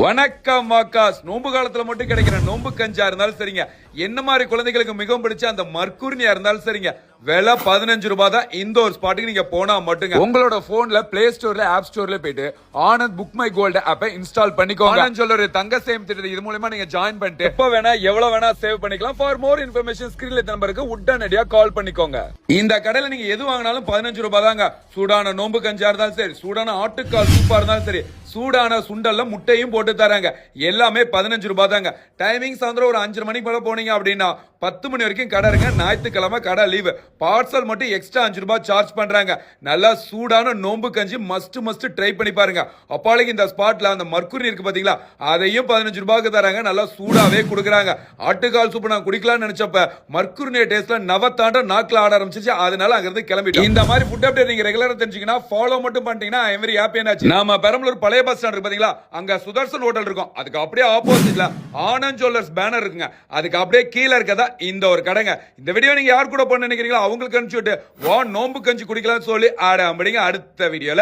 வணக்கம் மாக்காஸ். நோம்பு காலத்துல மட்டும் கிடைக்கிற நோம்பு கஞ்சா இருந்தாலும் சரிங்க, என்ன மாதிரி குழந்தைகளுக்கு மிகவும் பிடிச்ச அந்த மர்க்குரினியா இருந்தாலும் சரிங்க, விலை 15 ரூபாய் தான். இந்த ஒரு ஸ்பாட்டுக்கு நீங்க போனா மட்டுங்க உங்களோட போன்ல பிளே ஸ்டோர்ல ஆப் ஸ்டோர்ல போயிட்டு ஆனந்த் புக் மை கோல்ட் ஆப்பை இன்ஸ்டால் பண்ணிக்கோங்க. சொல்ல ஒரு தங்க சேம் திட்டத்தை இது மூலமா நீங்க ஜாயின் பண்ணிட்டு எப்ப வேணா எவ்வளவு வேணா சேவ் பண்ணிக்கலாம். ஃபார் மோர் இன்ஃபர்மேஷன் ஸ்கிரீன்ல நம்பருக்கு உடனடியா கால் பண்ணிக்கோங்க. இந்த கடையில நீங்க எது வாங்கினாலும் 15 ரூபாய் தாங்க. சூடான நோம்பு கஞ்சா இருந்தாலும் சரி, சூடான ஆட்டுக்கால் சூப்பா இருந்தாலும் சரி, சூடான சுண்டல்ல முட்டையும் போட்டு தராங்க. எல்லாமே 15 ரூபாய் தாங்க. டைமிங் சாயந்தரம் ஒரு 5 மணிக்கு மேல போனீங்க அப்படின்னா 10 மணி வரைக்கும் கடை இருங்க. ஞாயிற்றுக்கிழமை கடை லீவு. பார்சல் மட்டும் எக்ஸ்ட்ரா 5 ரூபாய் சார்ஜ் பண்றாங்க. நல்லா சூடான நோம்பு கஞ்சி மஸ்ட் ட்ரை பண்ணி பாருங்க. அப்பாலைக்கு இந்த ஸ்பாட்ல அந்த மர்க்குரி இருக்கு பாத்தீங்களா, அதையும் 15 ரூபாய்க்கு தராங்க. நல்லா சூடாவே கொடுக்குறாங்க. ஆட்டுக்கால் சூப்பு நான் குடிக்கலாம்னு நினைச்சப்ப மர்க்குரி டேஸ்ட்ல நவத்தாண்ட நாக்குல ஆட ஆரம்பிச்சிச்சு. அதனால அங்க இருந்து கிளம்பிட்டோம். இந்த மாதிரி ஃபுட் அப்டேட் நீங்க ரெகுலரா தெரிஞ்சுக்கினா ஃபாலோ மட்டும் பண்ணிட்டீங்கன்னா எவரி ஹாப்பி என்னாச்சு. நாம பெரம்பலூர் பழைய பஸ் ஸ்டாண்ட் இருக்கு பாத்தீங்களா, அங்க சுதர்சன் ஹோட்டல் இருக்கும். அதுக்கு அப்படியே ஆப்போசிட்ல ஆனந்த் ஜுவல்லர்ஸ் பேனர் இருக்குங்க. அதுக்கு அப்படியே கீழே இருக்கதா இந்த ஒரு கடைங்க. இந்த வீடியோ நீங்க யார் கூட பண்ண நினைக்கிறீங்களோ அவங்களுக்கு அனுப்பிச்சு விட்டு நோம்பு கஞ்சி குடிக்கலாம் சொல்லி ஆட அடுத்த வீடியோல